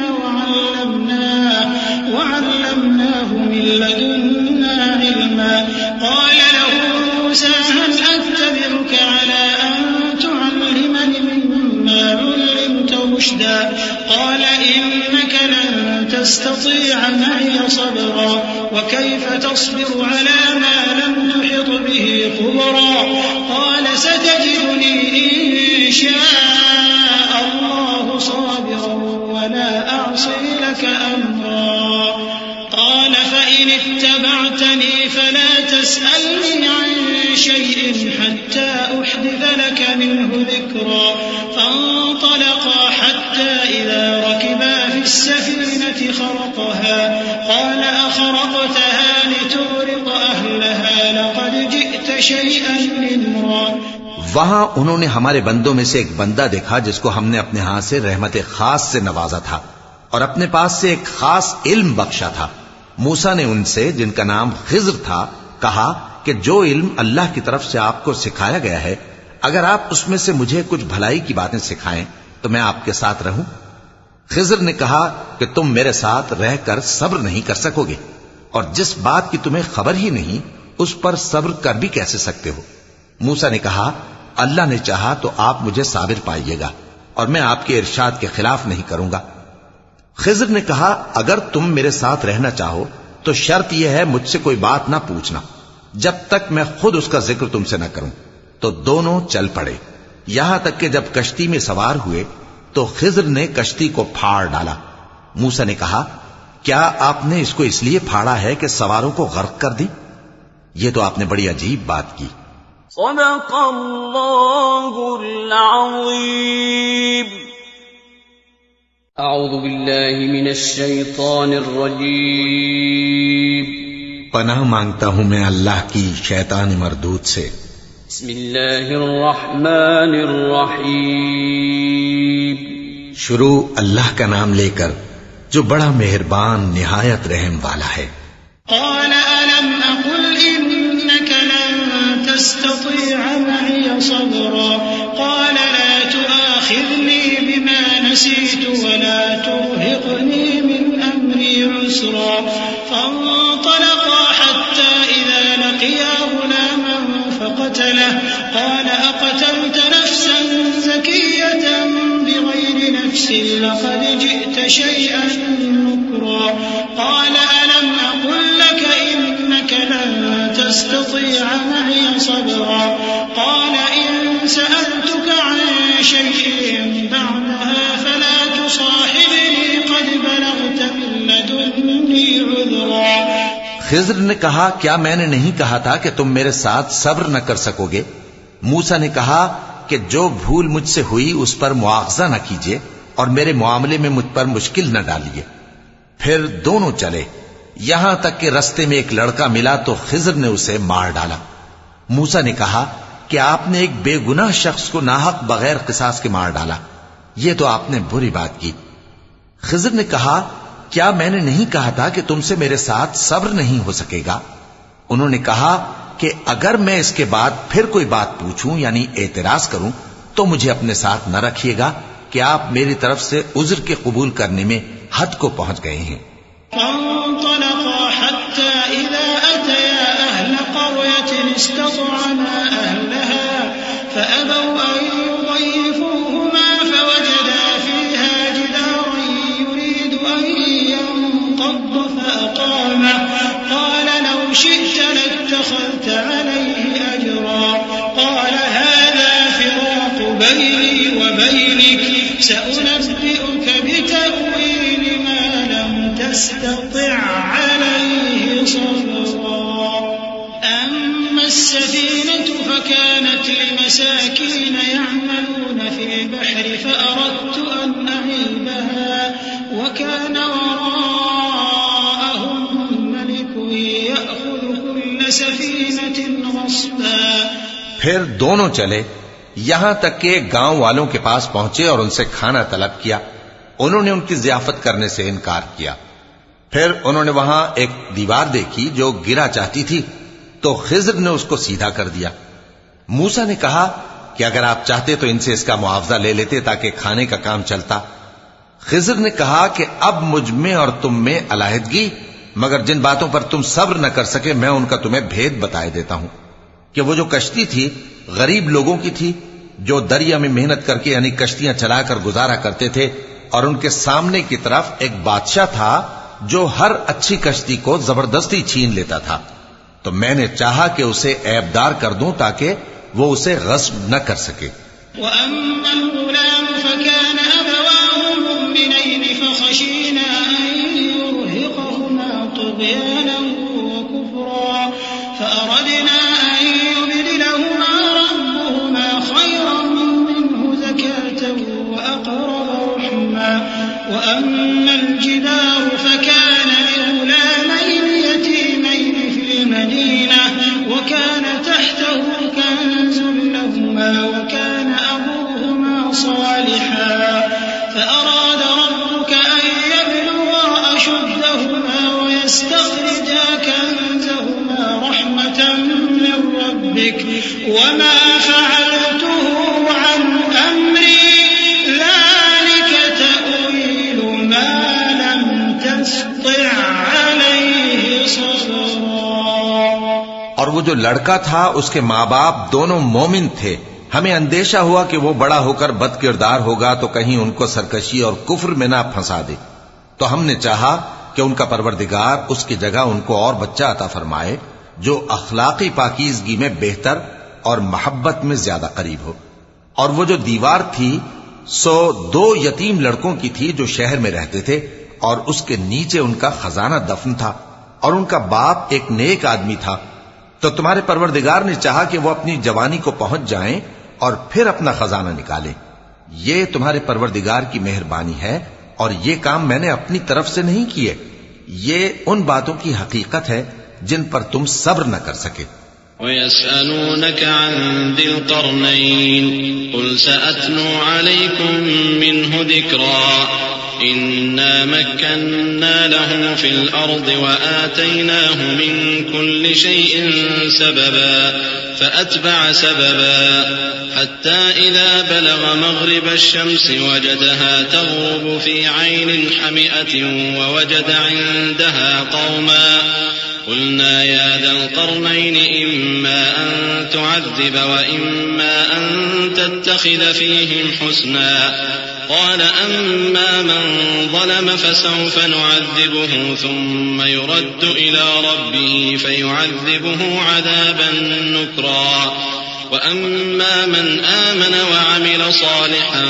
وعلمناه من لدنا علما. قال له موسى هل أتبعك على أن تعلمني مما علمت رشدا. قال إنك لن تستطيع معي صبرا وكيف تصبر على ما لم تحط به خبرا. قال ستجدني إن شاء الله صابرا ولا أعصي لك أمرا. قال فإن اتبعتني فلا تسألني عن شيء حتى أحدث لك منه ذكرا. فانطلقا حتى إذا ركبا في السفينة خرقها قال أخرقتها لتغرق أهلها لقد جئت شيئا إمرا. وہاں انہوں نے ہمارے بندوں میں سے ایک بندہ دیکھا جس کو ہم نے اپنے ہاتھ سے رحمت خاص سے نوازا تھا اور اپنے پاس سے ایک خاص علم بخشا تھا. موسیٰ نے ان سے جن کا نام خضر تھا کہا کہ جو علم اللہ کی طرف سے آپ کو سکھایا گیا ہے اگر آپ اس میں سے مجھے کچھ بھلائی کی باتیں سکھائیں تو میں آپ کے ساتھ رہوں. خضر نے کہا کہ تم میرے ساتھ رہ کر صبر نہیں کر سکو گے، اور جس بات کی تمہیں خبر ہی نہیں اس پر صبر کر بھی کیسے سکتے ہو. موسیٰ نے کہا اللہ نے چاہا تو آپ مجھے صابر پائیے گا اور میں آپ کے ارشاد کے خلاف نہیں کروں گا. خضر نے کہا اگر تم میرے ساتھ رہنا چاہو تو شرط یہ ہے مجھ سے کوئی بات نہ پوچھنا جب تک میں خود اس کا ذکر تم سے نہ کروں. تو دونوں چل پڑے، یہاں تک کہ جب کشتی میں سوار ہوئے تو خضر نے کشتی کو پھاڑ ڈالا. موسیٰ نے کہا کیا آپ نے اس کو اس لیے پھاڑا ہے کہ سواروں کو غرق کر دی؟ یہ تو آپ نے بڑی عجیب بات کی. صدق اللہ العظیم. اعوذ باللہ من الشیطان الرجیم. پناہ مانگتا ہوں میں اللہ کی شیطان مردود سے. بسم اللہ الرحمن الرحیم. شروع اللہ کا نام لے کر جو بڑا مہربان نہایت رحم والا ہے. قال ألم أقل إنك لن تستطيع معي صبرا. قال لا تؤاخذني بما نسيت ولا ترهقني من أمري عسرا. فانطلقا حتى إذا لقيا غلاما فقتله. قال أقتلت نفسا زكية بغير نفس لقد جئت شيئا نكرا. قال ألم أقل لك إنك لن تستطيع معي صبرا. قال إن سألتك عن شيء بعدها فلا تصاحبني قد بلغت من لدني عذرا. خضر نے کہا کیا میں نے نہیں کہا تھا کہ تم میرے ساتھ صبر نہ کر سکو گے؟ موسیٰ نے کہا کہ جو بھول مجھ سے ہوئی اس پر مواخذہ نہ کیجیے اور میرے معاملے میں مجھ پر مشکل نہ ڈالیے. پھر دونوں چلے یہاں تک کہ رستے میں ایک لڑکا ملا تو خضر نے اسے مار ڈالا. موسیٰ نے کہا کہ آپ نے ایک بے گناہ شخص کو ناحق بغیر قصاص کے مار ڈالا، یہ تو آپ نے بری بات کی. خضر نے کہا کیا میں نے نہیں کہا تھا کہ تم سے میرے ساتھ صبر نہیں ہو سکے گا؟ انہوں نے کہا کہ اگر میں اس کے بعد پھر کوئی بات پوچھوں یعنی اعتراض کروں تو مجھے اپنے ساتھ نہ رکھیے گا کہ آپ میری طرف سے عذر کے قبول کرنے میں حد کو پہنچ گئے ہیں. فانطلقا حتى إذا أتيا أهل قرية استطعما أهلها فأبوا أن وبينك سأنبئك بتأويل ما لم تستطع عليه صبرا أما السفينة فكانت لمساكين يعملون في البحر فأردت أن أعيبها وكان وراءهم ملك يأخذ كل سفينة غصبا. پھر دونوں چلے یہاں تک کہ گاؤں والوں کے پاس پہنچے اور ان سے کھانا طلب کیا. انہوں نے ان کی ضیافت کرنے سے انکار کیا. پھر انہوں نے وہاں ایک دیوار دیکھی جو گرا چاہتی تھی تو خضر نے اس کو سیدھا کر دیا. موسیٰ نے کہا کہ اگر آپ چاہتے تو ان سے اس کا معاوضہ لے لیتے تاکہ کھانے کا کام چلتا. خضر نے کہا کہ اب مجھ میں اور تم میں علیحدگی، مگر جن باتوں پر تم صبر نہ کر سکے میں ان کا تمہیں بھید بتائے دیتا ہوں کہ وہ جو کشتی تھی غریب لوگوں کی تھی جو دریا میں محنت کر کے یعنی کشتیاں چلا کر گزارا کرتے تھے، اور ان کے سامنے کی طرف ایک بادشاہ تھا جو ہر اچھی کشتی کو زبردستی چھین لیتا تھا. تو میں نے چاہا کہ اسے عیبدار کر دوں تاکہ وہ اسے غصب نہ کر سکے. وأما الغلام فكان أبواه مؤمنين فخشينا أن يرهقهما طغيانا وكفرا فأردنا أن يبدلهما ربهما خيرا منه زكاة وأقرب رحما. وأما الجدار فكان لغلامين يتيمين في المدينة وكان تحته كنز لهما وكان أبوهما صالحا فأراد ربك أن يبلغا أشدهما ويستخرجا كنزهما رحمة من ربك وما فعلته عن أمري ذلك تأويل ما لم تستطع عليه صبرا. اور وہ جو لڑکا تھا اس کے ماں باپ دونوں مومن تھے. ہمیں اندیشہ ہوا کہ وہ بڑا ہو کر بد کردار ہوگا تو کہیں ان کو سرکشی اور کفر میں نہ پھنسا دے. تو ہم نے چاہا کہ ان کا پروردگار اس کی جگہ ان کو اور بچہ عطا فرمائے جو اخلاقی پاکیزگی میں بہتر اور محبت میں زیادہ قریب ہو. اور وہ جو دیوار تھی سو 2 یتیم لڑکوں کی تھی جو شہر میں رہتے تھے اور اس کے نیچے ان کا خزانہ دفن تھا اور ان کا باپ ایک نیک آدمی تھا. تو تمہارے پروردگار نے چاہا کہ وہ اپنی جوانی کو پہنچ جائیں اور پھر اپنا خزانہ نکالیں. یہ تمہارے پروردگار کی مہربانی ہے اور یہ کام میں نے اپنی طرف سے نہیں کیے. یہ ان باتوں کی حقیقت ہے جن پر تم صبر نہ کر سکے. وَيَسْأَلُونَكَ عَنْ ذِي الْقَرْنَيْنِ قُلْ سَأَتْلُو عَلَيْكُمْ مِنْهُ ذِكْرًا إِنَّا مَكَّنَّا لَهُ فِي الْأَرْضِ وَآتَيْنَاهُ مِنْ كُلِّ شَيْءٍ سَبَبًا فَأَتْبَعَ سَبَبًا حَتَّى إِذَا بَلَغَ مَغْرِبَ الشَّمْسِ وَجَدَهَا تَغْرُبُ فِي عَيْنٍ حَمِئَةٍ وَوَجَدَ عِنْدَهَا قَوْمًا قلنا يا ذا القرنين إما أن تعذب وإما أن تتخذ فيهم حسنا قال أما من ظلم فسوف نعذبه ثم يرد إلى ربه فيعذبه عذابا نكرا وأما من آمن وعمل صالحا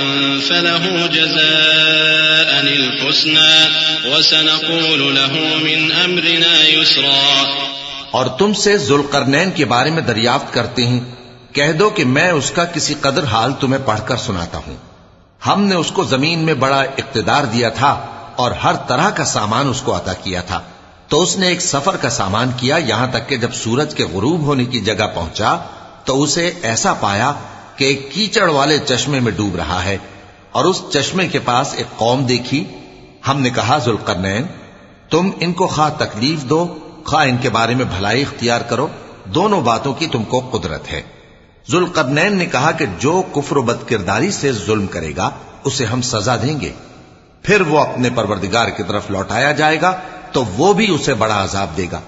فله جزاء الحسنى وسنقول له من أمرنا يسرا. اور تم سے ذوالقرنین کے بارے میں دریافت کرتے ہیں. کہہ دو کہ میں اس کا کسی قدر حال تمہیں پڑھ کر سناتا ہوں. ہم نے اس کو زمین میں بڑا اقتدار دیا تھا اور ہر طرح کا سامان اس کو عطا کیا تھا. تو اس نے ایک سفر کا سامان کیا یہاں تک کہ جب سورج کے غروب ہونے کی جگہ پہنچا تو اسے ایسا پایا کہ ایک کیچڑ والے چشمے میں ڈوب رہا ہے اور اس چشمے کے پاس ایک قوم دیکھی. ہم نے کہا ذوالقرنین تم ان کو خواہ تکلیف دو خواہ ان کے بارے میں بھلائی اختیار کرو، دونوں باتوں کی تم کو قدرت ہے. ذوالقرنین نے کہا کہ جو کفر و بد کرداری سے ظلم کرے گا اسے ہم سزا دیں گے، پھر وہ اپنے پروردگار کی طرف لوٹایا جائے گا تو وہ بھی اسے بڑا عذاب دے گا،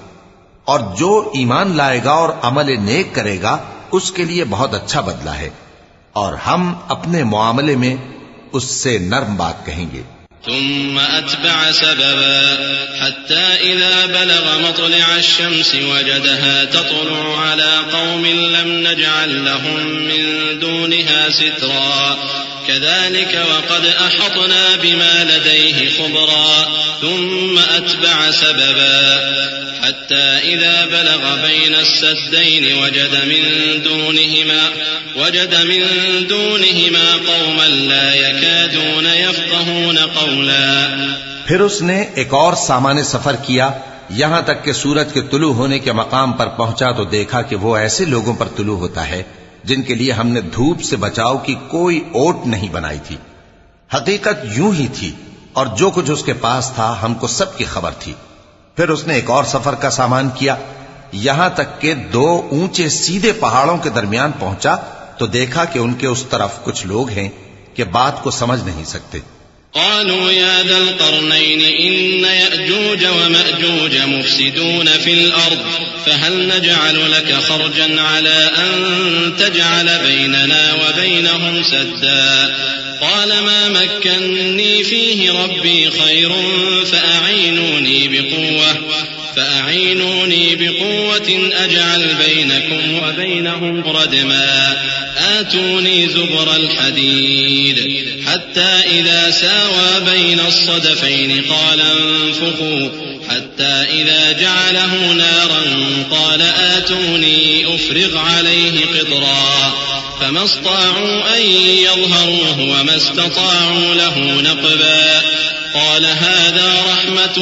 اور جو ایمان لائے گا اور عمل نیک کرے گا اس کے لیے بہت اچھا بدلہ ہے، اور ہم اپنے معاملے میں اس سے نرم بات کہیں گے. ثم أتبع سببا حتى إذا بلغ مطلع الشمس وجدها تطلع على قوم لم نجعل لهم من دونها سترا كذلك وقد أحطنا بما لديه خبرا ثم أتبع سببا حتى إذا بلغ بين السدين وجد من دونهما قوما لا يكادون يفقهون قولا. پھر اس نے ایک اور سامان سفر کیا یہاں تک کہ سورج کے طلوع ہونے کے مقام پر پہنچا تو دیکھا کہ وہ ایسے لوگوں پر طلوع ہوتا ہے جن کے لیے ہم نے دھوپ سے بچاؤ کی کوئی اوٹ نہیں بنائی تھی. حقیقت یوں ہی تھی اور جو کچھ اس کے پاس تھا ہم کو سب کی خبر تھی. پھر اس نے ایک اور سفر کا سامان کیا یہاں تک کہ 2 اونچے سیدھے پہاڑوں کے درمیان پہنچا تو دیکھا کہ ان کے اس طرف کچھ لوگ ہیں کہ بات کو سمجھ نہیں سکتے. قالوا يا ذا القرنين إن يأجوج ومأجوج مفسدون في الأرض فهل نجعل لك خرجا على أن تجعل بيننا وبينهم سدا قال ما مكنني فيه ربي خير فأعينوني بقوة أجعل بينكم وبينهم ردما آتوني زبر الحديد حتى إذا ساوى بين الصدفين قال انفخوا حتى إذا جعله نارا قال آتوني أفرغ عليه قطرا فما استطاعوا أن يظهروه وما استطاعوا له نقبا قال هذا رحمة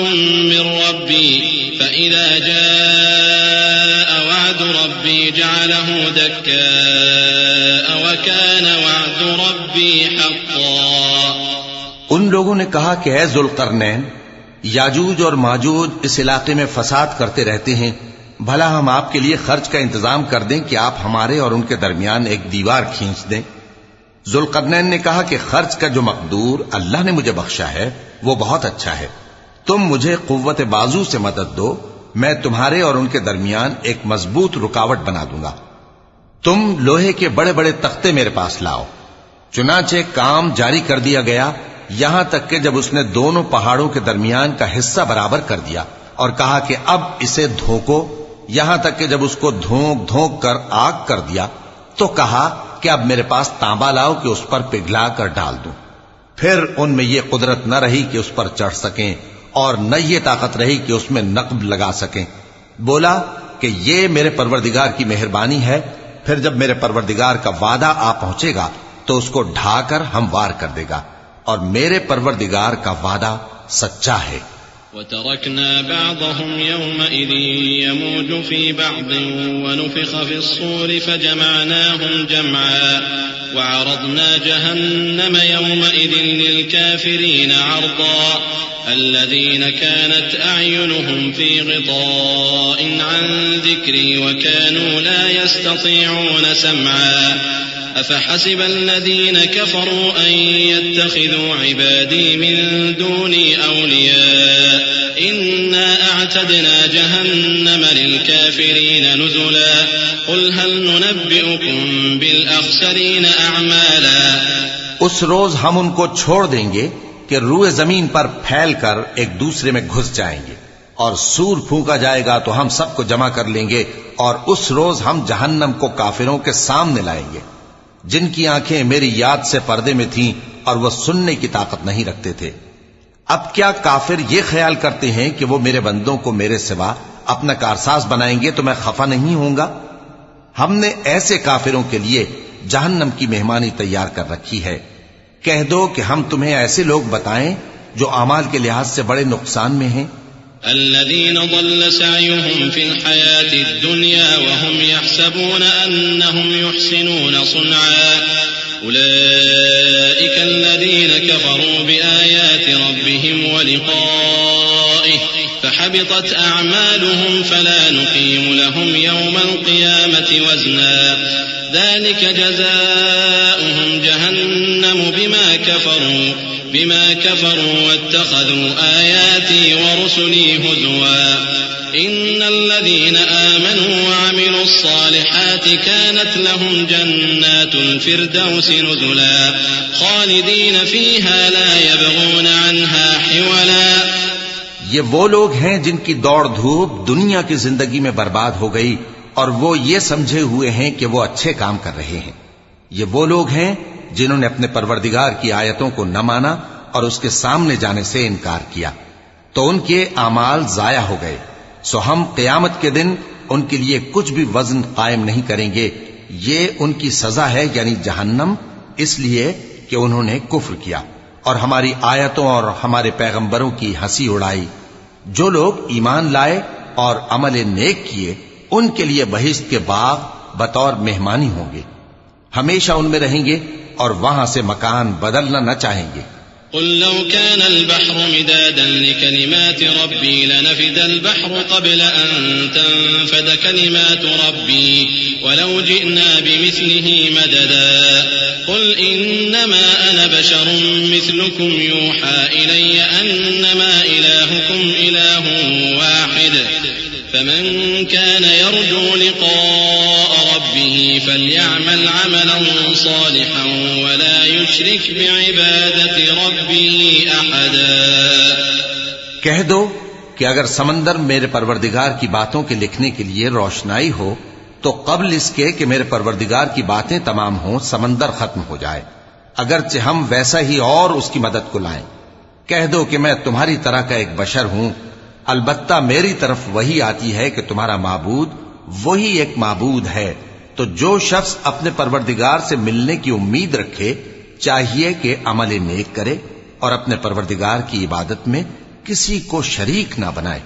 من ربي فإذا جاء وعد ربي جعله دكاء وكان وعد ربي حقا. ان لوگوں نے کہا کہ اے ذوالقرنین یاجوج اور ماجوج اس علاقے میں فساد کرتے رہتے ہیں بھلا ہم آپ کے لیے خرچ کا انتظام کر دیں کہ آپ ہمارے اور ان کے درمیان ایک دیوار کھینچ دیں. ذوالقرنین نے کہا کہ خرچ کا جو مقدور اللہ نے مجھے بخشا ہے وہ بہت اچھا ہے. تم مجھے قوت بازو سے مدد دو میں تمہارے اور ان کے درمیان ایک مضبوط رکاوٹ بنا دوں گا. تم لوہے کے بڑے بڑے تختے میرے پاس لاؤ. چنانچہ کام جاری کر دیا گیا یہاں تک کہ جب اس نے دونوں پہاڑوں کے درمیان کا حصہ برابر کر دیا اور کہا کہ اب اسے دھوکو یہاں تک کہ جب اس کو دھونک دھونک کر آگ کر دیا تو کہا کہ اب میرے پاس تانبا لاؤ کہ اس پر پگھلا کر ڈال دوں. پھر ان میں یہ قدرت نہ رہی کہ اس پر چڑھ سکیں اور نہ یہ طاقت رہی کہ اس میں نقب لگا سکیں. بولا کہ یہ میرے پروردگار کی مہربانی ہے. پھر جب میرے پروردگار کا وعدہ آ پہنچے گا تو اس کو ڈھا کر ہموار کر دے گا اور میرے پروردگار کا وعدہ سچا ہے. وتركنا بعضهم يومئذ يموج في بعض ونفخ في الصور فجمعناهم جمعا وعرضنا جهنم يومئذ للكافرين عرضا الذين كانت أعينهم في غطاء عن ذكري وكانوا لا يستطيعون سمعا أفحسب الذين كفروا أن يتخذوا عبادي من دوني أولياء إنا أعتدنا جهنم للكافرين نزلا قل هل ننبئكم بالأخسرين أعمالا. اس روز ہم ان کو چھوڑ دیں گے کہ روئے زمین پر پھیل کر ایک دوسرے میں گھس جائیں گے اور سور پھونکا جائے گا تو ہم سب کو جمع کر لیں گے اور اس روز ہم جہنم کو کافروں کے سامنے لائیں گے جن کی آنکھیں میری یاد سے پردے میں تھیں اور وہ سننے کی طاقت نہیں رکھتے تھے. اب کیا کافر یہ خیال کرتے ہیں کہ وہ میرے بندوں کو میرے سوا اپنا کارساز بنائیں گے تو میں خفا نہیں ہوں گا؟ ہم نے ایسے کافروں کے لیے جہنم کی مہمانی تیار کر رکھی ہے. کہہ دو کہ ہم تمہیں ایسے لوگ بتائیں جو اعمال کے لحاظ سے بڑے نقصان میں ہیں. الذين ضل سعيهم في الحياة الدنيا وهم يحسبون أنهم يحسنون صنعا أولئك الذين كفروا بآيات ربهم ولقائه فحبطت أعمالهم فلا نقيم لهم يوم القيامة وزنا ذلك جزاؤهم جهنم بما كفروا واتخذوا آياتي ورسلي هزوا إن الذين آمنوا وعملوا الصالحات كانت لهم جنات الفردوس نزلا خالدين فيها لا يبغون عنها حولا. یہ وہ لوگ ہیں جن کی دوڑ دھوپ دنیا کی زندگی میں برباد ہو گئی اور وہ یہ سمجھے ہوئے ہیں کہ وہ اچھے کام کر رہے ہیں. یہ وہ لوگ ہیں جنہوں نے اپنے پروردگار کی آیتوں کو نہ مانا اور اس کے سامنے جانے سے انکار کیا، تو ان کے اعمال ضائع ہو گئے، سو ہم قیامت کے دن ان کے لیے کچھ بھی وزن قائم نہیں کریں گے، یہ ان کی سزا ہے یعنی جہنم، اس لیے کہ انہوں نے کفر کیا اور ہماری آیتوں اور ہمارے پیغمبروں کی ہنسی اڑائی۔ جو لوگ ایمان لائے اور عمل نیک کیے ان کے لیے بہشت کے باغ بطور مہمانی ہوں گے، ہمیشہ ان میں رہیں گے اور وہاں سے مکان بدلنا نہ چاہیں گے۔ قل لو كان البحر مدادا لكلمات ربي لنفد البحر قبل أن تنفد كلمات ربي ولو جئنا بمثله مددا قل إنما أنا بشر مثلكم يوحى إلي أنما إلهكم إله واحد فمن كان يرجو لقاء ربه فليعمل عملا صالحا ولا يشرك بعبادة ربه أحدا۔ کہہ دو کہ اگر سمندر میرے پروردگار کی باتوں کے لکھنے کے لیے روشنائی ہو تو قبل اس کے کہ میرے پروردگار کی باتیں تمام ہوں سمندر ختم ہو جائے، اگرچہ ہم ویسا ہی اور اس کی مدد کو لائیں۔ کہہ دو کہ میں تمہاری طرح کا ایک بشر ہوں، البتہ میری طرف وہی آتی ہے کہ تمہارا معبود وہی ایک معبود ہے، تو جو شخص اپنے پروردگار سے ملنے کی امید رکھے چاہیے کہ عمل نیک کرے اور اپنے پروردگار کی عبادت میں کسی کو شریک نہ بنائے۔